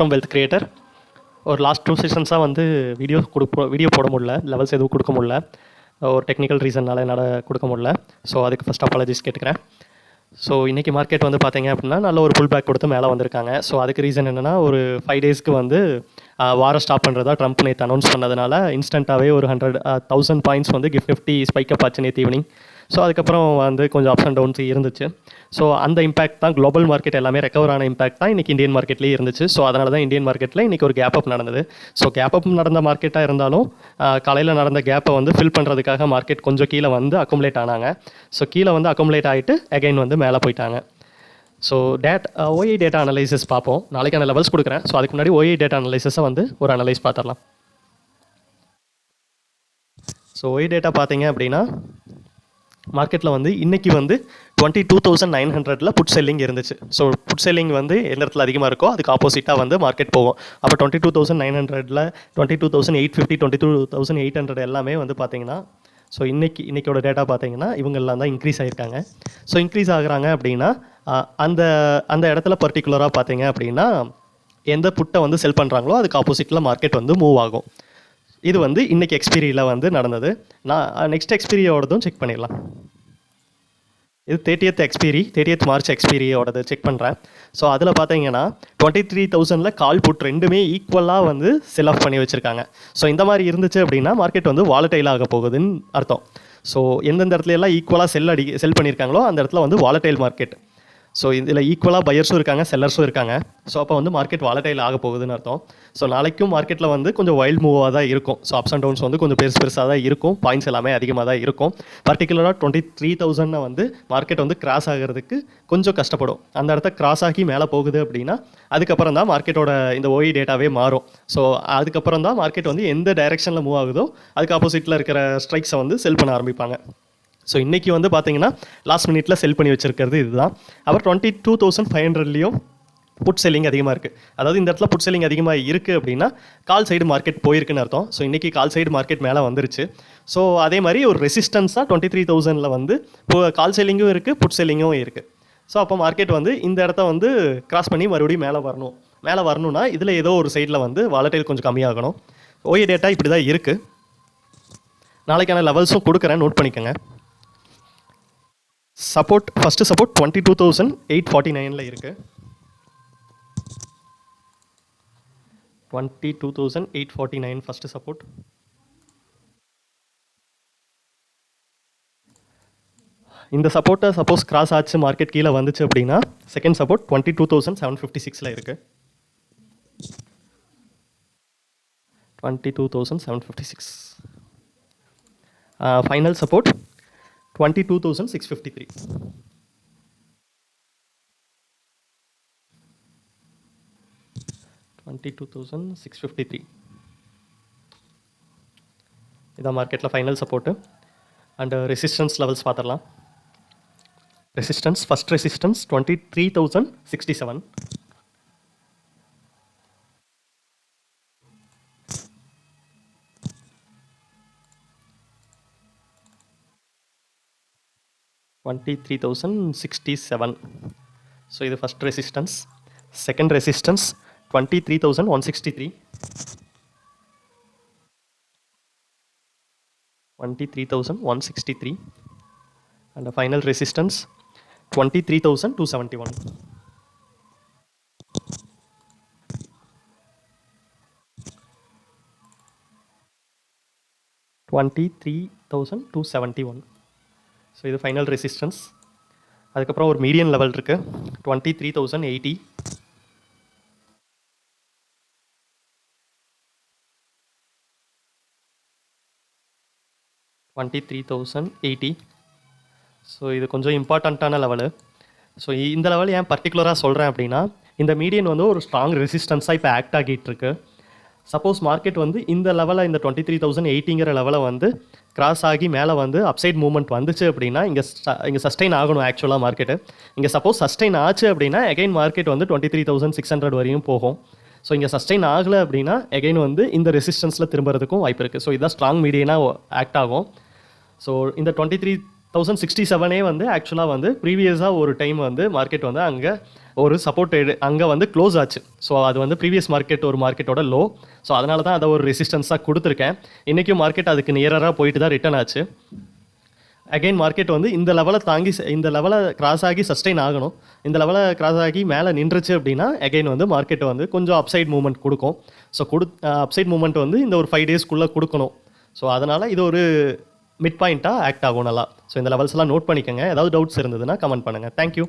From wealth creator. ஒரு last 2 செஷன்ஸாக வந்து video போட முடியல, லெவல்ஸ் எதுவும் கொடுக்க முடியல. ஒரு டெக்னிக்கல் ரீசன்னால் என்னால் கொடுக்க முடியல. ஸோ அதுக்கு ஃபஸ்ட் அப்பாலஜிஸ் கேட்டுக்கிறேன். ஸோ இன்றைக்கி மார்க்கெட் வந்து பார்த்தீங்க அப்படின்னா நல்ல ஒரு புல் பேக் கொடுத்து மேலே வந்திருக்காங்க. ஸோ அதுக்கு ரீசன் என்னென்னா, ஒரு 5 டேஸ்க்கு வந்து வாரம் ஸ்டாப் பண்ணுறதா ட்ரம்ப் நேற்று அனௌன்ஸ் பண்ணதுனால இன்ஸ்டண்ட்டாகவே ஒரு 1000 பாயிண்ட்ஸ் வந்து நிஃப்டி ஸ்பைக் அப் ஆச்சு நேற்று ஈவினிங். ஸோ அதுக்கப்புறம் வந்து கொஞ்சம் அப்ஸ் அண்ட் டவுன்ஸ் இருந்துச்சு. ஸோ அந்த இம்பாக்ட் தான் குளோபல் மார்க்கெட் எல்லாமே ரெக்கவர் ஆன இம்பாக்ட் தான் இன்றைக்கி இந்தியன் மார்க்கெட்லேயே இருந்துச்சு. ஸோ அதனால தான் இந்தியன் மார்க்கெட்டில் இன்றைக்கி ஒரு கேப் அப் நடந்தது. ஸோ கேப் அப் நடந்த மார்க்கெட்டாக இருந்தாலும் காலையில் நடந்த கேப்பை வந்து ஃபில் பண்ணுறதுக்காக மார்க்கெட் கொஞ்சம் கீழே வந்து அக்குமுலேட் ஆனாங்க. ஸோ கீழே வந்து அக்குமுலேட் ஆகிட்டு அகைன் வந்து மேலே போயிட்டாங்க. ஸோ ஓஐ டேட்டா அனலைசிஸ் பார்ப்போம். நாளைக்கான லெவல்ஸ் கொடுக்குறேன். ஸோ அதுக்கு முன்னாடி ஓஐ டேட்டா அனலைசிஸை வந்து ஒரு அனலைஸ் பார்த்துடலாம். ஸோ ஓஐ டேட்டா பார்த்தீங்க அப்படின்னா மார்க்கெட்டில் வந்து இன்றைக்கி வந்து 22,900 புட் செல்லிங் இருந்துச்சு. ஸோ புட் செல்லிங் வந்து எந்த இடத்துல அதிகமாக இருக்கோ அதுக்கு ஆப்போசிட்டாக வந்து மார்க்கெட் போகும். அப்போ 22,900 22,850 22,800 எல்லாமே வந்து பார்த்தீங்கன்னா, ஸோ இன்றைக்கோட டேட்டா பார்த்தீங்கன்னா இவங்கெல்லாம் தான் இன்க்ரீஸ் ஆகிருக்காங்க. ஸோ இன்க்ரீஸ் ஆகுறாங்க அப்படின்னா அந்த இடத்துல பர்டிகுலராக பார்த்தீங்க அப்படின்னா எந்த புட்டை வந்து செல் பண்ணுறாங்களோ அதுக்கு ஆப்போசிட்டில் மார்க்கெட் வந்து மூவ் ஆகும். இது வந்து இன்றைக்கி எக்ஸ்பீரியில் வந்து நடந்தது. நான் நெக்ஸ்ட் எக்ஸ்பீரியோடதும் செக் பண்ணிடலாம். இது 30th மார்ச் எக்ஸ்பீரியோடது செக் பண்ணுறேன். ஸோ அதில் பார்த்தீங்கன்னா 23,000 கால் புட் ரெண்டுமே ஈக்குவலாக வந்து செல் ஆஃப் பண்ணி வச்சுருக்காங்க. ஸோ இந்த மாதிரி இருந்துச்சு அப்படின்னா மார்க்கெட் வந்து வாலடைல் ஆக போகுதுன்னு அர்த்தம். ஸோ எந்தெந்த இடத்துல எல்லாம் ஈக்குவலாக செல் பண்ணியிருக்காங்களோ அந்த இடத்துல வந்து வாலடைல் மார்க்கெட். ஸோ இதில் ஈக்குவலாக பையர்ஸும் இருக்காங்க, செல்லர்ஸும் இருக்காங்க. ஸோ அப்போ வந்து மார்க்கெட் வாலடைல் ஆக போகுதுன்னு அர்த்தம். ஸோ நாளைக்கும் மார்க்கெட்டில் வந்து கொஞ்சம் வைல்ட் மூவாக தான் இருக்கும். ஸோ அப்ஸ் அண்ட் டவுன்ஸ் வந்து கொஞ்சம் பெருசாக தான் இருக்கும். பாயிண்ட்ஸ் எல்லாமே அதிகமாக தான் இருக்கும். பர்டிகுலராக 23,000 வந்து மார்க்கெட் வந்து கிராஸ் ஆகிறதுக்கு கொஞ்சம் கஷ்டப்படும். அந்த இடத்த கிராஸ் ஆகி மேலே போகுது அப்படின்னா அதுக்கப்புறம் தான் மார்க்கெட்டோட இந்த ஓஇ டேட்டாவே மாறும். ஸோ அதுக்கப்புறம் தான் மார்க்கெட் வந்து எந்த டைரெக்ஷனில் மூவ் ஆகுதோ அதுக்கு ஆப்போசிட்டில் இருக்கிற ஸ்ட்ரைக்ஸை வந்து செல் பண்ண ஆரம்பிப்பாங்க. ஸோ இன்றைக்கி வந்து பார்த்தீங்கன்னா லாஸ்ட் மினிட்ல செல் பண்ணி வச்சிருக்கிறது இதுதான். அப்புறம் 22,500லேயும் புட் செல்லிங் அதிகமாக இருக்குது. அதாவது இந்த இடத்துல புட் செல்லிங் அதிகமாக இருக்குது அப்படின்னா கால் சைடு மார்க்கெட் போயிருக்குன்னு அர்த்தம். ஸோ இன்றைக்கி கால் சைடு மார்க்கெட் மேலே வந்துருச்சு. ஸோ அதே மாதிரி ஒரு ரெசிஸ்டன்ஸாக 23,000 வந்து இப்போ கால் செல்லிங்கும் இருக்குது, புட் செல்லிங்கும் இருக்குது. ஸோ அப்போ மார்க்கெட் வந்து இந்த இடத்த வந்து கிராஸ் பண்ணி மறுபடியும் மேலே வரணும்னா இதில் ஏதோ ஒரு சைடில் வந்து வாலடைல் கொஞ்சம் கம்மியாகணும். ஓஏ டேட்டா இப்படி தான் இருக்குது. நாளைக்கான லெவல்ஸும் கொடுக்குறேன், நோட் பண்ணிக்கோங்க. ஃபஸ்ட்டு சப்போர்ட் 22,849 இருக்குது. 22,849 ஃபஸ்ட்டு சப்போர்ட். இந்த சப்போர்ட்டை சப்போஸ் கிராஸ் ஆச்சு மார்க்கெட் கீழே வந்துச்சு அப்படின்னா செகண்ட் சப்போர்ட் 22,756 இருக்குது. 22,756. Final support 22,653. இதான் மார்க்கெட்டில் final support. And resistance levels பார்த்துடலாம். First resistance 23,067. ஸோ இது first resistance. Second resistance 23,163. 23,163. And final resistance 23,271. 23,271. So இது ஃபைனல் ரெசிஸ்டன்ஸ். அதுக்கப்புறம் ஒரு மீடியன் லெவல் இருக்குது 23,080. 23,080. ஸோ இது கொஞ்சம் இம்பார்ட்டண்ட்டான லெவலு. ஸோ இந்த லெவல் ஏன் பர்டிகுலராக சொல்கிறேன் அப்படின்னா இந்த மீடியன் வந்து ஒரு ஸ்ட்ராங் ரெசிஸ்டன்ஸாக இப்போ ஆக்ட் ஆகிட்டு இருக்கு. சப்போஸ் மார்க்கெட் வந்து இந்த லெவலில் இந்த 23,080ங்கிற லெவலை வந்து கிராஸ் ஆகி மேலே வந்து அப்சைட் மூவ்மெண்ட் வந்துச்சு அப்படின்னா இங்கே சஸ்டெயின் ஆகணும். ஆக்சுவலாக மார்க்கெட்டு இங்கே சப்போஸ் சஸ்டெயின் ஆச்சு அப்படின்னா எகைன் மார்க்கெட் வந்து 23,600 வரையும் போகும். ஸோ இங்கே சஸ்டெயின் ஆகலை அப்படின்னா எகைன் வந்து இந்த ரெசிஸ்டன்ஸில் திரும்புறதுக்கும் வாய்ப்பு இருக்குது. ஸோ இதுதான் ஸ்ட்ராங் மீடியனாக ஆக்ட் ஆகும். ஸோ இந்த 1067 வந்து ஆக்சுவலாக வந்து ப்ரீவியஸாக ஒரு டைம் வந்து மார்க்கெட் வந்து அங்கே ஒரு சப்போர்ட் அங்கே வந்து க்ளோஸ் ஆச்சு. ஸோ அது வந்து ப்ரீவியஸ் மார்க்கெட் ஒரு மார்க்கெட்டோட லோ. ஸோ அதனால தான் அதை ஒரு ரெசிஸ்டன்ஸாக கொடுத்துருக்கேன். இன்றைக்கும் மார்க்கெட் அதுக்கு நியராக போயிட்டு தான் ரிட்டர்ன் ஆச்சு. அகைன் மார்க்கெட் வந்து இந்த லெவலை தாங்கி இந்த லெவலை கிராஸ் ஆகி சஸ்டெயின் ஆகணும். இந்த லெவலை கிராஸ் ஆகி மேலே நின்றுச்சு அப்படின்னா அகைன் வந்து மார்க்கெட் வந்து கொஞ்சம் அப்சைட் மூவ்மெண்ட் கொடுக்கும். ஸோ அப்சைட் மூவ்மெண்ட் வந்து இந்த ஒரு 5 டேஸ்க்குள்ளே கொடுக்கணும். ஸோ அதனால் இது ஒரு மிட் பாயிண்ட்டாக ஆக்ட் ஆகும் நல்லா. ஸோ இந்த லெவல்ஸ் எல்லாம் நோட் பண்ணிக்கோங்க. ஏதாவது டவுட்ஸ் இருந்ததுன்னா கமெண்ட் பண்ணுங்கள். தேங்க்யூ.